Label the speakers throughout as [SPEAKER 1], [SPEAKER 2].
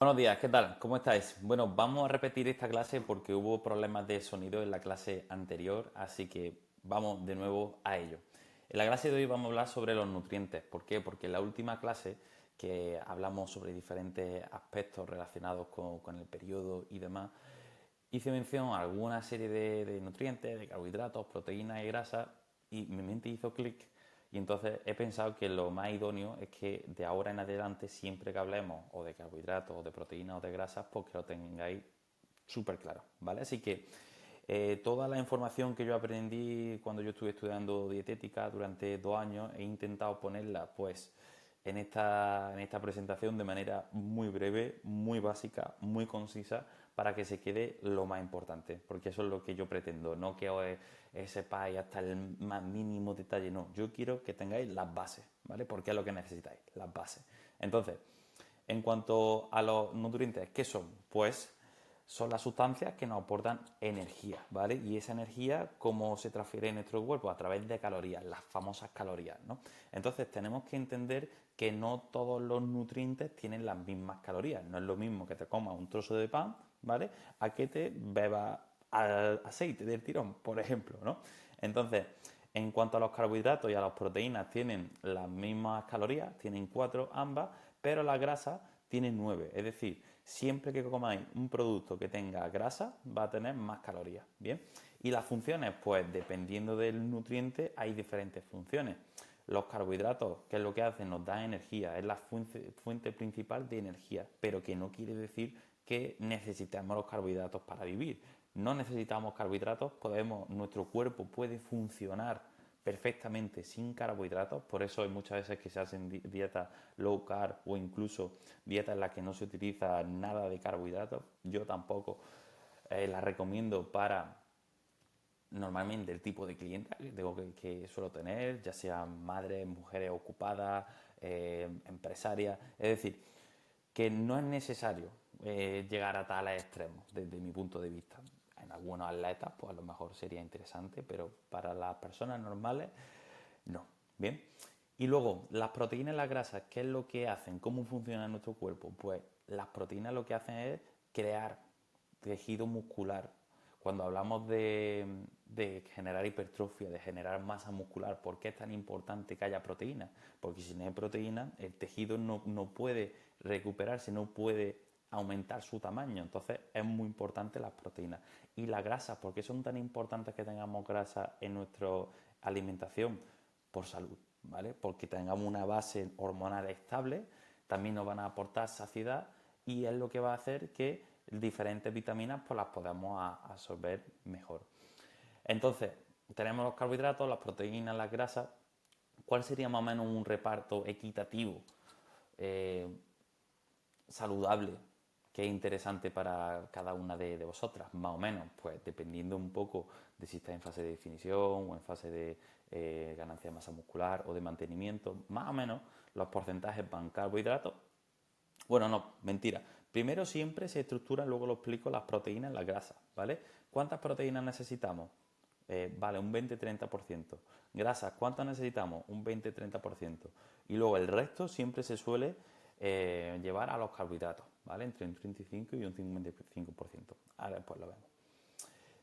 [SPEAKER 1] Buenos días, ¿qué tal? ¿Cómo estáis? Bueno, vamos a repetir esta clase porque hubo problemas de sonido en la clase anterior, así que vamos de nuevo a ello. En la clase de hoy vamos a hablar sobre los nutrientes. ¿Por qué? Porque en la última clase que hablamos sobre diferentes aspectos relacionados con el periodo y demás, hice mención a alguna serie de nutrientes, de carbohidratos, proteínas y grasas, y mi mente hizo clic y entonces he pensado que lo más idóneo es que de ahora en adelante, siempre que hablemos o de carbohidratos, o de proteínas, o de grasas, pues que lo tengáis súper claro, ¿vale? Así que toda la información que yo aprendí cuando yo estuve estudiando dietética durante 2 años, he intentado ponerla pues en esta presentación de manera muy breve, muy básica, muy concisa, para que se quede lo más importante, porque eso es lo que yo pretendo, no que os sepáis hasta el más mínimo detalle, no, yo quiero que tengáis las bases, ¿vale? Porque es lo que necesitáis, las bases. Entonces, en cuanto a los nutrientes, ¿qué son? Pues son las sustancias que nos aportan energía, ¿vale? Y esa energía, ¿cómo se transfiere en nuestro cuerpo? A través de calorías, las famosas calorías, ¿no? Entonces tenemos que entender que no todos los nutrientes tienen las mismas calorías. No es lo mismo que te comas un trozo de pan, ¿vale? A que te bebas aceite del tirón, por ejemplo, ¿no? Entonces, en cuanto a los carbohidratos y a las proteínas, tienen las mismas calorías, tienen 4 ambas, pero la grasa tiene 9. Es decir, siempre que comáis un producto que tenga grasa, va a tener más calorías. Bien. Y las funciones, pues dependiendo del nutriente, hay diferentes funciones. Los carbohidratos, ¿qué es lo que hacen? Nos dan energía, es la fuente principal de energía, pero que no quiere decir que necesitemos los carbohidratos para vivir. No necesitamos carbohidratos, nuestro cuerpo puede funcionar perfectamente sin carbohidratos, por eso hay muchas veces que se hacen dietas low carb o incluso dietas en las que no se utiliza nada de carbohidratos. Yo tampoco las recomiendo para normalmente el tipo de cliente que suelo tener, ya sean madres, mujeres ocupadas, empresarias. Es decir, que no es necesario llegar a tales extremos desde mi punto de vista. En algunos atletas, pues a lo mejor sería interesante, pero para las personas normales, no. Bien. Y luego, las proteínas y las grasas, ¿qué es lo que hacen? ¿Cómo funciona nuestro cuerpo? Pues las proteínas lo que hacen es crear tejido muscular. Cuando hablamos de generar hipertrofia, de generar masa muscular, ¿por qué es tan importante que haya proteína? Porque si no hay proteína, el tejido no puede recuperarse, no puede aumentar su tamaño. Entonces es muy importante las proteínas. Y las grasas, ¿por qué son tan importantes que tengamos grasa en nuestra alimentación? Por salud, ¿vale? Porque tengamos una base hormonal estable, también nos van a aportar saciedad y es lo que va a hacer que diferentes vitaminas pues las podamos absorber mejor. Entonces, tenemos los carbohidratos, las proteínas, las grasas. ¿Cuál sería más o menos un reparto equitativo, eh, saludable, que es interesante para cada una de vosotras? Más o menos, pues dependiendo un poco de si está en fase de definición o en fase de ganancia de masa muscular o de mantenimiento, más o menos los porcentajes van carbohidratos. Bueno, no, mentira. Primero siempre se estructura, luego lo explico, las proteínas y las grasas, ¿vale? ¿Cuántas proteínas necesitamos? Vale, un 20-30%. Grasas, ¿cuántas necesitamos? Un 20-30%. Y luego el resto siempre se suele llevar a los carbohidratos, ¿vale? Entre un 35 y un 55%. Ahora después lo vemos.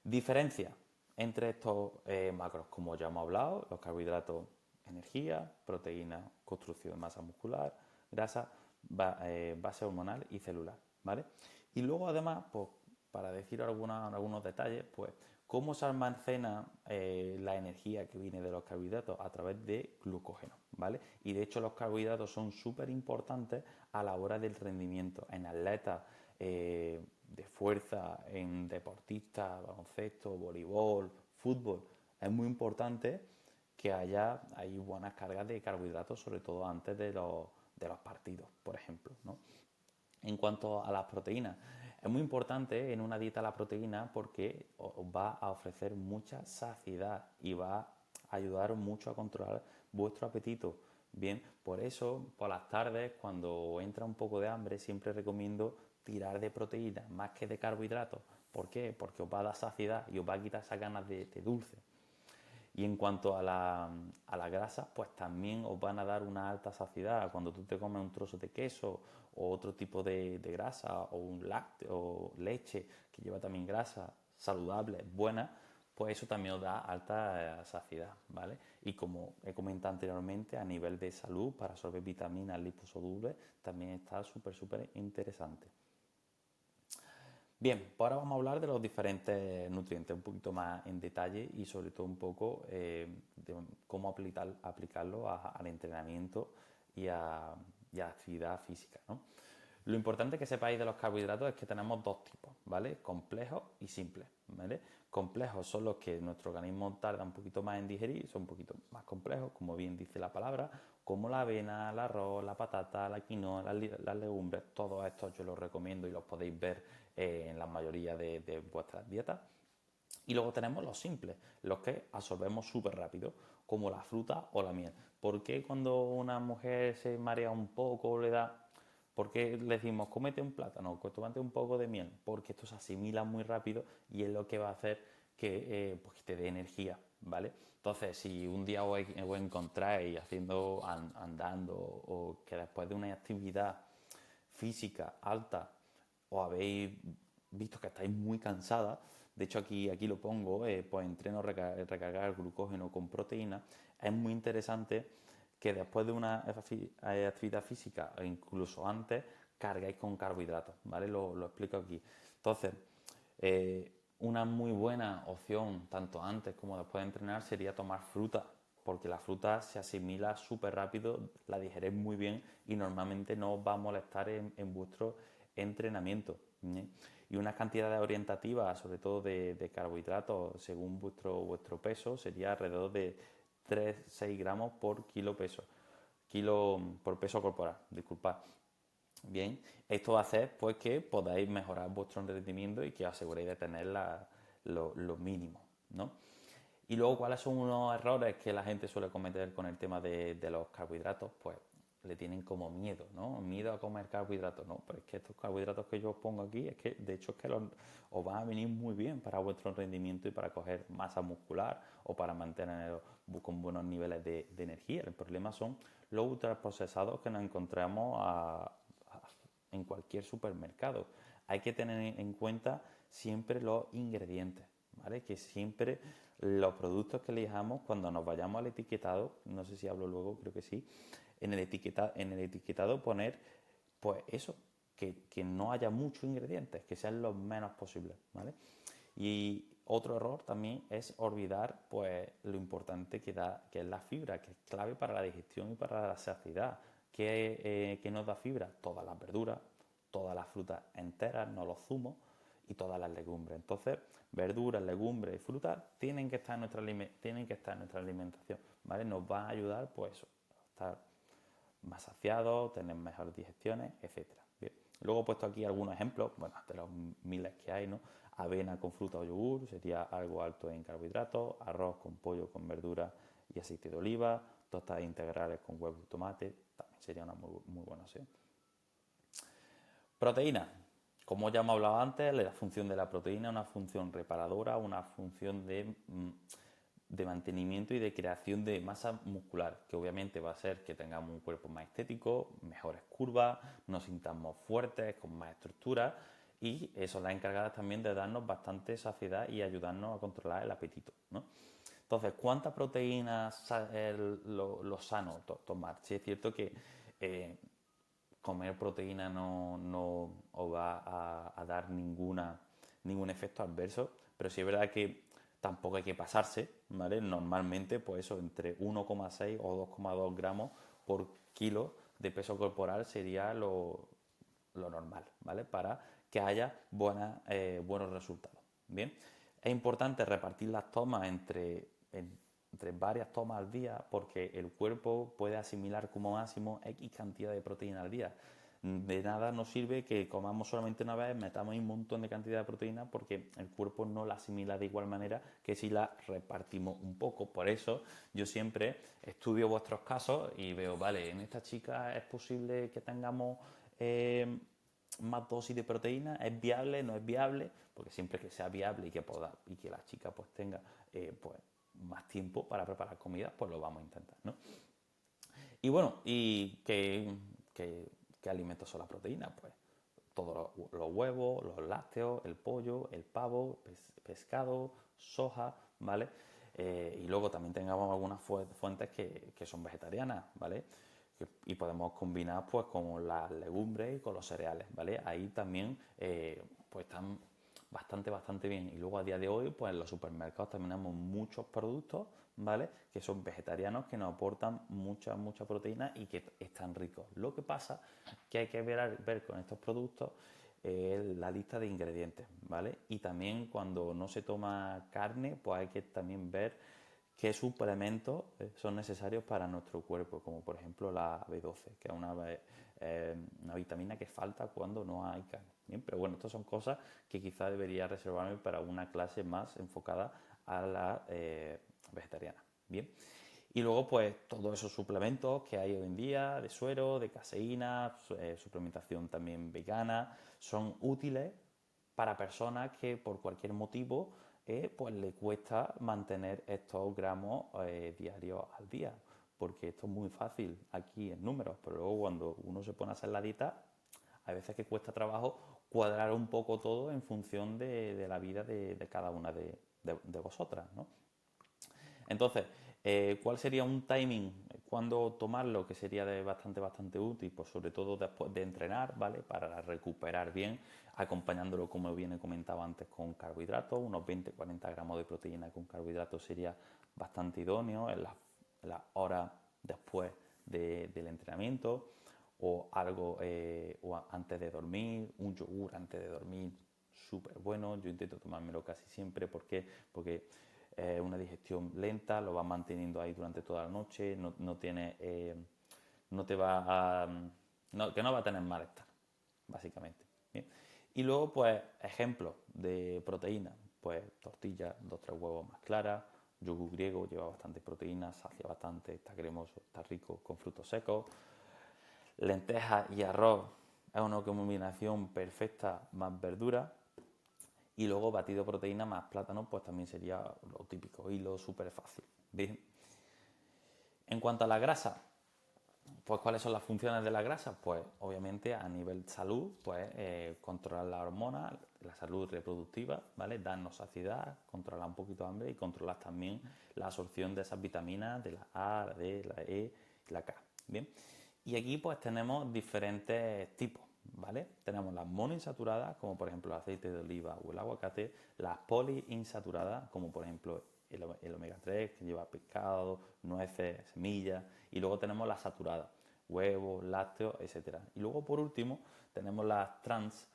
[SPEAKER 1] Diferencia entre estos macros, como ya hemos hablado, los carbohidratos, energía, proteína, construcción de masa muscular, grasa, base hormonal y celular, ¿vale? Y luego además, pues, para decir algunos detalles, pues, cómo se almacena la energía que viene de los carbohidratos a través de glucógeno, ¿vale? Y de hecho los carbohidratos son súper importantes a la hora del rendimiento en atletas de fuerza, en deportistas, baloncesto, voleibol, fútbol. Es muy importante que hay buenas cargas de carbohidratos, sobre todo antes de los partidos, por ejemplo, ¿no? En cuanto a las proteínas, es muy importante en una dieta la proteína porque os va a ofrecer mucha saciedad y va a ayudar mucho a controlar vuestro apetito. Bien, por eso por las tardes, cuando entra un poco de hambre, siempre recomiendo tirar de proteínas más que de carbohidratos. ¿Por qué? Porque os va a dar saciedad y os va a quitar esas ganas de dulce. Y en cuanto a la grasa, pues también os van a dar una alta saciedad. Cuando tú te comes un trozo de queso o otro tipo de grasa o un lácteo o leche que lleva también grasa saludable, buena, pues eso también os da alta saciedad, ¿vale? Y como he comentado anteriormente, a nivel de salud, para absorber vitaminas liposolubles, también está súper interesante. Bien, pues ahora vamos a hablar de los diferentes nutrientes un poquito más en detalle y sobre todo un poco de cómo aplicarlo al entrenamiento y a actividad física, ¿no? Lo importante que sepáis de los carbohidratos es que tenemos dos tipos, ¿vale? Complejos y simples, ¿vale? Complejos son los que nuestro organismo tarda un poquito más en digerir, son un poquito más complejos, como bien dice la palabra, como la avena, el arroz, la patata, la quinoa, las legumbres, todos estos yo los recomiendo y los podéis ver en la mayoría de vuestras dietas. Y luego tenemos los simples, los que absorbemos súper rápido, como la fruta o la miel. ¿Por qué cuando una mujer se marea un poco le da... ¿Por qué le decimos cómete un plátano, tómate un poco de miel? Porque esto se asimila muy rápido y es lo que va a hacer que, pues, que te dé energía, ¿vale? Entonces, si un día os encontráis haciendo, andando o que después de una actividad física alta os habéis visto que estáis muy cansada, de hecho aquí lo pongo, pues entreno recargar glucógeno con proteína, es muy interesante que después de una actividad física o incluso antes cargáis con carbohidratos, ¿vale? Lo explico aquí. Entonces, una muy buena opción, tanto antes como después de entrenar, sería tomar fruta, porque la fruta se asimila súper rápido, la digeréis muy bien y normalmente no os va a molestar en vuestro entrenamiento. ¿Eh? Y unas cantidades orientativas, sobre todo de carbohidratos, según vuestro peso, sería alrededor de 3-6 gramos por kilo por peso corporal, disculpad. Bien, esto va a hacer pues que podáis mejorar vuestro rendimiento y que os aseguréis de tener lo mínimo, ¿no? Y luego, ¿cuáles son unos errores que la gente suele cometer con el tema de los carbohidratos? Pues le tienen como miedo, ¿no? Miedo a comer carbohidratos, ¿no? Pero es que estos carbohidratos que yo os pongo aquí, es que de hecho es que os van a venir muy bien para vuestro rendimiento y para coger masa muscular o para mantener con buenos niveles de energía. El problema son los ultraprocesados que nos encontramos en cualquier supermercado. Hay que tener en cuenta siempre los ingredientes, ¿vale? Que siempre los productos que elijamos cuando nos vayamos al etiquetado, no sé si hablo luego, creo que sí, en el etiquetado poner, pues eso, que no haya muchos ingredientes, que sean los menos posibles, ¿vale? Y otro error también es olvidar pues lo importante que es la fibra, que es clave para la digestión y para la saciedad. ¿Qué nos da fibra? Todas las verduras, todas las frutas enteras, no los zumos y todas las legumbres. Entonces, verduras, legumbres y frutas tienen que estar en nuestra alimentación, ¿vale? Nos va a ayudar pues a estar más saciados, tener mejores digestiones, etcétera. Bien. Luego he puesto aquí algunos ejemplos, bueno, de los miles que hay, ¿no? Avena con fruta o yogur sería algo alto en carbohidratos, arroz con pollo con verdura y aceite de oliva, tostadas integrales con huevo y tomate, también sería una muy buena opción. Proteína. Como ya hemos hablado antes, la función de la proteína es una función reparadora, una función de mantenimiento y de creación de masa muscular, que obviamente va a ser que tengamos un cuerpo más estético, mejores curvas, nos sintamos fuertes, con más estructura y son las encargadas también de darnos bastante saciedad y ayudarnos a controlar el apetito, ¿no? Entonces, ¿cuánta proteína es lo sano tomar? Sí es cierto que comer proteína no os va a dar ningún efecto adverso, pero sí es verdad que tampoco hay que pasarse, ¿vale? Normalmente, pues eso, entre 1,6 o 2,2 gramos por kilo de peso corporal sería lo normal, ¿vale? Para que haya buenos resultados. Bien, es importante repartir las tomas entre varias tomas al día porque el cuerpo puede asimilar como máximo X cantidad de proteína al día. De nada nos sirve que comamos solamente una vez, metamos un montón de cantidad de proteína porque el cuerpo no la asimila de igual manera que si la repartimos un poco. Por eso yo siempre estudio vuestros casos y veo, vale, en esta chica es posible que tengamos más dosis de proteína, es viable, no es viable, porque siempre que sea viable y que la chica pues tenga pues más tiempo para preparar comida, pues lo vamos a intentar, ¿no? Y bueno, ¿qué alimentos son las proteínas? Pues todos los huevos, los lácteos, el pollo, el pavo, pescado, soja, ¿vale? Y luego también tengamos algunas fuentes que son vegetarianas, ¿vale? Y podemos combinar pues con las legumbres y con los cereales, ¿vale? Ahí también pues están bastante bien. Y luego a día de hoy, pues en los supermercados también tenemos muchos productos, ¿vale? Que son vegetarianos, que nos aportan mucha proteína y que están ricos. Lo que pasa que hay que ver con estos productos la lista de ingredientes, ¿vale? Y también cuando no se toma carne, pues hay que también ver qué suplementos son necesarios para nuestro cuerpo, como por ejemplo la B12, que es una vitamina que falta cuando no hay carne. Bien, pero bueno, estas son cosas que quizá debería reservarme para una clase más enfocada a la vegetariana. Bien. Y luego, pues, todos esos suplementos que hay hoy en día, de suero, de caseína, suplementación también vegana, son útiles para personas que por cualquier motivo pues le cuesta mantener estos gramos diarios al día, porque esto es muy fácil aquí en números, pero luego cuando uno se pone a hacer la dieta, hay veces que cuesta trabajo cuadrar un poco todo en función de la vida de cada una de vosotras, ¿no? Entonces, ¿cuál sería un timing? ¿Cuándo tomarlo? Que sería bastante útil, pues sobre todo después de entrenar, ¿vale? Para recuperar bien, acompañándolo, como bien he comentado antes, con carbohidratos, unos 20-40 gramos de proteína con carbohidratos sería bastante idóneo en las horas después del entrenamiento, o algo antes de dormir, un yogur antes de dormir, súper bueno. Yo intento tomármelo casi siempre. ¿Por qué? Porque una digestión lenta, lo vas manteniendo ahí durante toda la noche, no tiene, no te va a, que no va a tener malestar, básicamente. ¿Bien? Y luego, pues, ejemplos de proteína, pues tortilla, 2-3 huevos más claras, yogur griego lleva bastante proteína, sacia bastante, está cremoso, está rico, con frutos secos, lentejas y arroz es una combinación perfecta más verdura. Y luego batido de proteína más plátano, pues también sería lo típico y lo súper fácil. Bien. En cuanto a la grasa, pues ¿cuáles son las funciones de la grasa? Pues obviamente a nivel salud, pues controlar la hormona, la salud reproductiva, ¿vale? Darnos saciedad, controlar un poquito de hambre y controlar también la absorción de esas vitaminas, de la A, la D, la E y la K. Bien. Y aquí pues tenemos diferentes tipos, ¿vale? Tenemos las monoinsaturadas, como por ejemplo el aceite de oliva o el aguacate, las poliinsaturadas, como por ejemplo el omega 3, que lleva pescado, nueces, semillas, y luego tenemos las saturadas, huevos, lácteos, etcétera. Y luego por último tenemos las trans,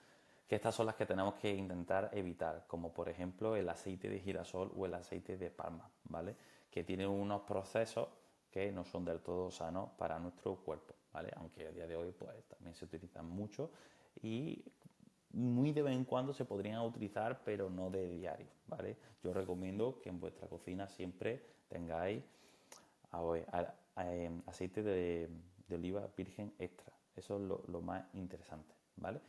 [SPEAKER 1] que estas son las que tenemos que intentar evitar, como por ejemplo el aceite de girasol o el aceite de palma, ¿vale? Que tienen unos procesos que no son del todo sanos para nuestro cuerpo, ¿vale? Aunque a día de hoy pues también se utilizan mucho y muy de vez en cuando se podrían utilizar, pero no de diario, ¿vale? Yo recomiendo que en vuestra cocina siempre tengáis aceite de oliva virgen extra. Eso es lo más interesante, ¿vale?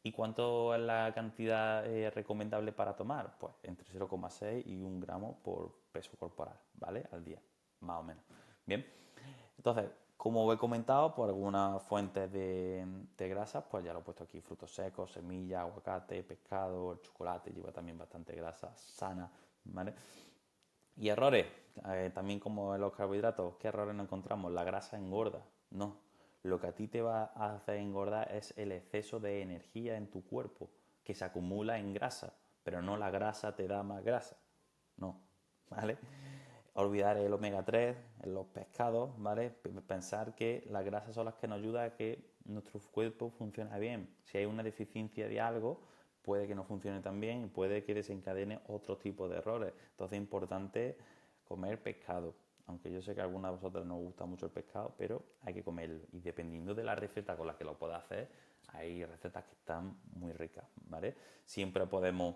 [SPEAKER 1] ¿Y cuánto es la cantidad recomendable para tomar? Pues entre 0,6 y 1 gramo por peso corporal, ¿vale? Al día, más o menos. Bien, entonces, como he comentado, por algunas fuentes de grasas, pues ya lo he puesto aquí: frutos secos, semillas, aguacate, pescado, el chocolate lleva también bastante grasa sana, ¿vale? Y errores, también como en los carbohidratos, ¿qué errores nos encontramos? La grasa engorda. No, lo que a ti te va a hacer engordar es el exceso de energía en tu cuerpo, que se acumula en grasa, pero no la grasa te da más grasa. No, ¿vale? Olvidar el omega 3 en los pescados, ¿vale? Pensar que las grasas son las que nos ayudan a que nuestro cuerpo funcione bien. Si hay una deficiencia de algo, puede que no funcione tan bien y puede que desencadene otro tipo de errores. Entonces es importante comer pescado. Aunque yo sé que a algunas de vosotras no os gusta mucho el pescado, pero hay que comerlo. Y dependiendo de la receta con la que lo puedas hacer, hay recetas que están muy ricas, ¿vale? Siempre podemos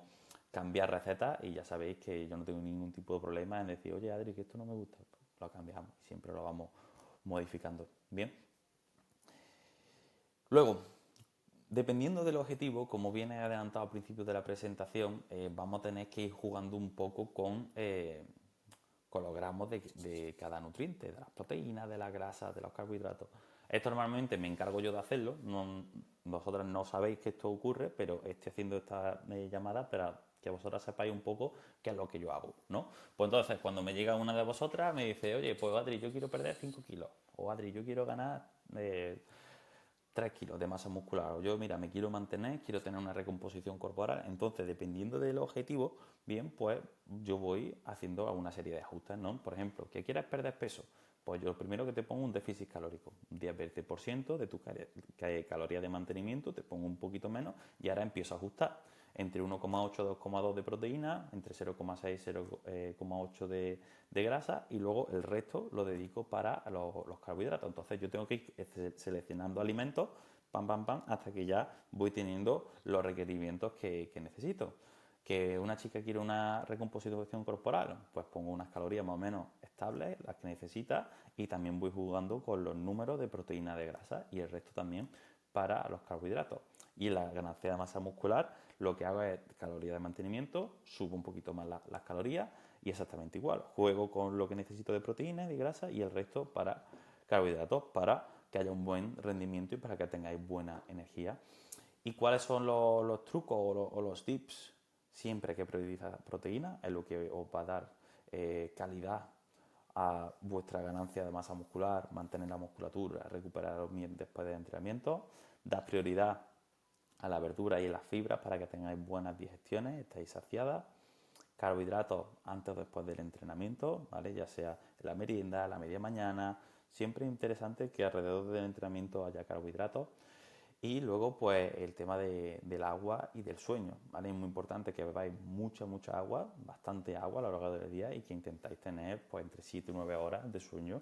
[SPEAKER 1] cambiar recetas y ya sabéis que yo no tengo ningún tipo de problema en decir, oye Adri, que esto no me gusta, pues lo cambiamos y siempre lo vamos modificando. Bien. Luego, dependiendo del objetivo, como bien he adelantado al principio de la presentación, vamos a tener que ir jugando un poco con los gramos de cada nutriente, de las proteínas, de las grasas, de los carbohidratos. Esto normalmente me encargo yo de hacerlo, vosotras no sabéis que esto ocurre, pero estoy haciendo esta llamada para que vosotras sepáis un poco qué es lo que yo hago, ¿no? Pues entonces, cuando me llega una de vosotras, me dice, oye, pues Adri, yo quiero perder 5 kilos, o Adri, yo quiero ganar 3 kilos de masa muscular, o yo, mira, me quiero mantener, quiero tener una recomposición corporal. Entonces, dependiendo del objetivo, bien, pues yo voy haciendo una serie de ajustes, ¿no? Por ejemplo, que quieres perder peso, pues yo lo primero que te pongo un déficit calórico, un 10-20% de tu calorías de mantenimiento, te pongo un poquito menos y ahora empiezo a ajustar entre 1,8 y 2,2 de proteína, entre 0,6 y 0,8 de grasa, y luego el resto lo dedico para los carbohidratos. Entonces yo tengo que ir seleccionando alimentos, pam, pam, pam, hasta que ya voy teniendo los requerimientos que necesito. Que una chica quiere una recomposición corporal, pues pongo unas calorías más o menos estables, las que necesita, y también voy jugando con los números de proteína, de grasa, y el resto también para los carbohidratos. Y la ganancia de masa muscular, lo que hago es calorías de mantenimiento, subo un poquito más las calorías y exactamente igual. Juego con lo que necesito de proteína y de grasa y el resto para carbohidratos, para que haya un buen rendimiento y para que tengáis buena energía. ¿Y cuáles son los trucos o los tips? Siempre que priorizar proteína es lo que os va a dar calidad a vuestra ganancia de masa muscular, mantener la musculatura, recuperar bien después del entrenamiento. Da prioridad a la verdura y a las fibras para que tengáis buenas digestiones, estéis saciadas. Carbohidratos antes o después del entrenamiento, ¿vale? Ya sea en la merienda, la media mañana. Siempre es interesante que alrededor del entrenamiento haya carbohidratos. Y luego, pues, el tema del agua y del sueño, ¿vale? Es muy importante que bebáis mucha agua, bastante agua a lo largo del día y que intentáis tener, pues, entre 7 y 9 horas de sueño,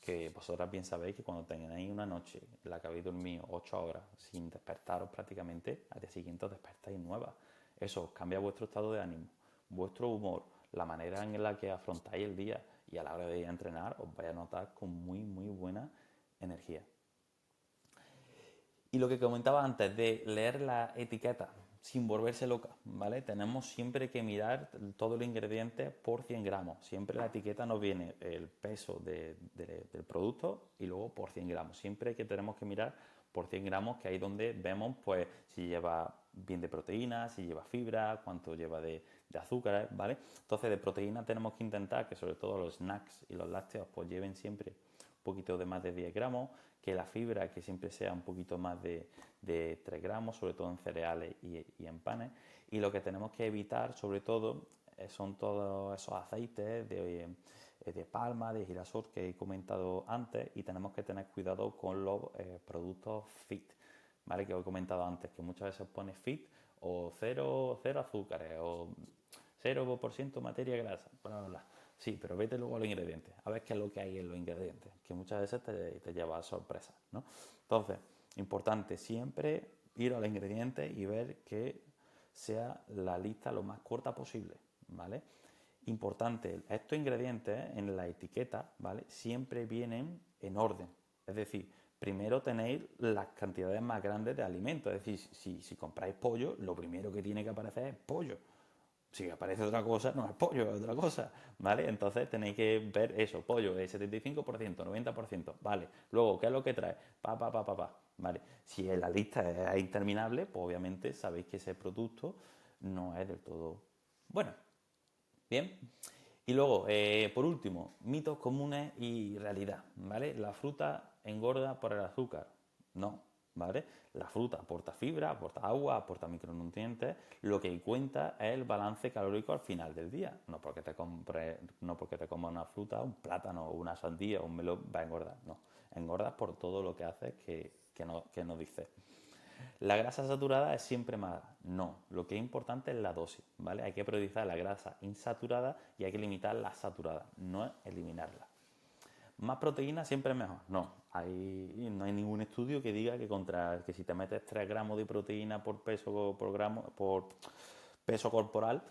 [SPEAKER 1] que vosotras bien sabéis que cuando tengáis una noche en la que habéis dormido 8 horas sin despertaros prácticamente, al día siguiente os despertáis nuevas. Eso os cambia vuestro estado de ánimo, vuestro humor, la manera en la que afrontáis el día y a la hora de ir a entrenar os vais a notar con muy buena energía. Y lo que comentaba antes de leer la etiqueta sin volverse loca, ¿vale? Tenemos siempre que mirar todos los ingredientes por 100 gramos. Siempre la etiqueta nos viene el peso del producto y luego por 100 gramos. Siempre que tenemos que mirar por 100 gramos, que ahí es donde vemos pues si lleva bien de proteína, si lleva fibra, cuánto lleva de azúcares, ¿vale? Entonces de proteína tenemos que intentar que sobre todo los snacks y los lácteos pues lleven siempre un poquito de más de 10 gramos, que la fibra que siempre sea un poquito más de 3 gramos, sobre todo en cereales y en panes. Y lo que tenemos que evitar, sobre todo, son todos esos aceites de palma, de girasol que he comentado antes, y tenemos que tener cuidado con los productos fit, ¿vale? Que he comentado antes, que muchas veces pone fit o cero azúcares o 0% materia grasa, bla, bla, bla. Sí, pero vete luego a los ingredientes, a ver qué es lo que hay en los ingredientes, que muchas veces te lleva a sorpresas, ¿no? Entonces, importante siempre ir a los ingredientes y ver que sea la lista lo más corta posible, ¿vale? Importante, estos ingredientes en la etiqueta, ¿vale? Siempre vienen en orden, es decir, primero tenéis las cantidades más grandes de alimentos, es decir, si compráis pollo, lo primero que tiene que aparecer es pollo. Si aparece otra cosa, no es pollo, es otra cosa, ¿vale? Entonces tenéis que ver eso, pollo es 75%, 90%, ¿vale? Luego, ¿qué es lo que trae? ¿Vale? Si la lista es interminable, pues obviamente sabéis que ese producto no es del todo bueno. Bien. Y luego, por último, mitos comunes y realidad, ¿vale? La fruta engorda por el azúcar. No, ¿vale? La fruta aporta fibra, aporta agua, aporta micronutrientes. Lo que cuenta es el balance calórico al final del día. No porque te comas una fruta, un plátano, una sandía, un melón, va a engordar. No, engordas por todo lo que haces que no dices. ¿La grasa saturada es siempre mala? No, lo que es importante es la dosis, ¿vale? Hay que priorizar la grasa insaturada y hay que limitar la saturada, no es eliminarla. ¿Más proteína siempre es mejor? No, no hay ningún estudio que diga que si te metes 3 gramos de proteína por peso corporal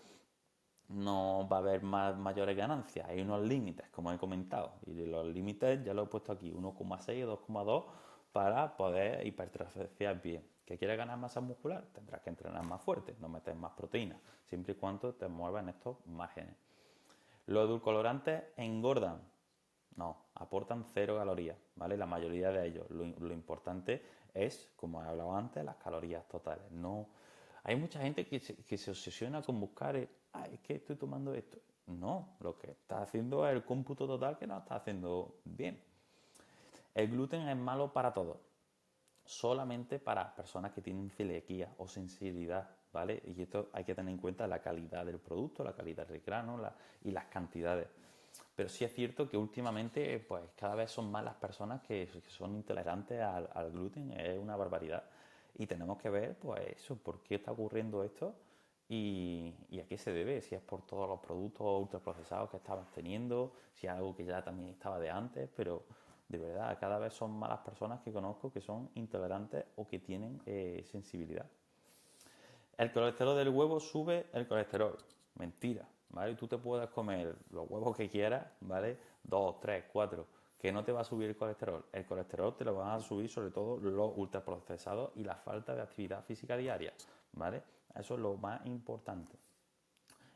[SPEAKER 1] no va a haber mayores ganancias. Hay unos límites, como he comentado, y los límites ya lo he puesto aquí, 1,6 o 2,2 para poder hipertrofiar bien. ¿Que quieres ganar masa muscular? Tendrás que entrenar más fuerte, no meter más proteína, siempre y cuando te muevas en estos márgenes. ¿Los edulcorantes engordan? No, aportan 0 calorías, ¿vale? La mayoría de ellos. Lo importante es, como he hablado antes, las calorías totales. No, hay mucha gente que se obsesiona con buscar, es que estoy tomando esto. No, lo que está haciendo es el cómputo total que no está haciendo bien. El gluten es malo para todos, solamente para personas que tienen celiaquía o sensibilidad, ¿vale? Y esto hay que tener en cuenta la calidad del producto, la calidad del grano y las cantidades. Pero sí es cierto que últimamente pues cada vez son más las personas que son intolerantes al gluten, es una barbaridad. Y tenemos que ver pues eso, por qué está ocurriendo esto y a qué se debe, si es por todos los productos ultraprocesados que estabas teniendo, si es algo que ya también estaba de antes, pero de verdad, cada vez son más las personas que conozco que son intolerantes o que tienen sensibilidad. El colesterol del huevo sube el colesterol. Mentira, ¿vale? Tú te puedes comer los huevos que quieras, ¿vale? 2, 3, 4, que no te va a subir el colesterol. El colesterol te lo van a subir sobre todo los ultraprocesados y la falta de actividad física diaria, ¿vale? Eso es lo más importante.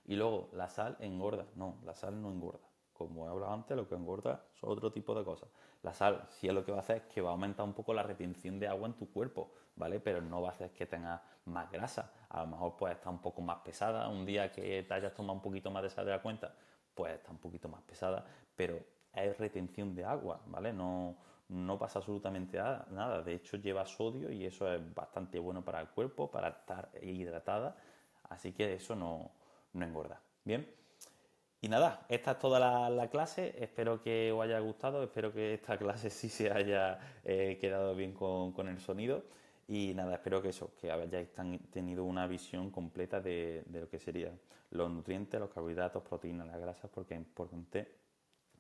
[SPEAKER 1] Y luego, la sal engorda. No, la sal no engorda. Como he hablado antes, lo que engorda son otro tipo de cosas. La sal, sí es lo que va a hacer es que va a aumentar un poco la retención de agua en tu cuerpo, ¿vale? Pero no va a hacer que tengas más grasa. A lo mejor puede estar un poco más pesada. Un día que te hayas tomado un poquito más de sal de la cuenta, pues está un poquito más pesada. Pero es retención de agua, ¿vale? No pasa absolutamente nada. De hecho, lleva sodio y eso es bastante bueno para el cuerpo, para estar hidratada. Así que eso no engorda. Bien. Y nada, esta es toda la clase. Espero que os haya gustado. Espero que esta clase sí se haya quedado bien con el sonido. Y nada, espero que eso, que hayáis tenido una visión completa de lo que serían los nutrientes, los carbohidratos, proteínas, las grasas, porque es importante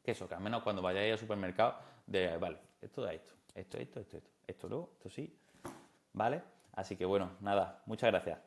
[SPEAKER 1] que eso, que al menos cuando vayáis al supermercado, vale, esto da esto no, esto sí, ¿vale? Así que bueno, nada, muchas gracias.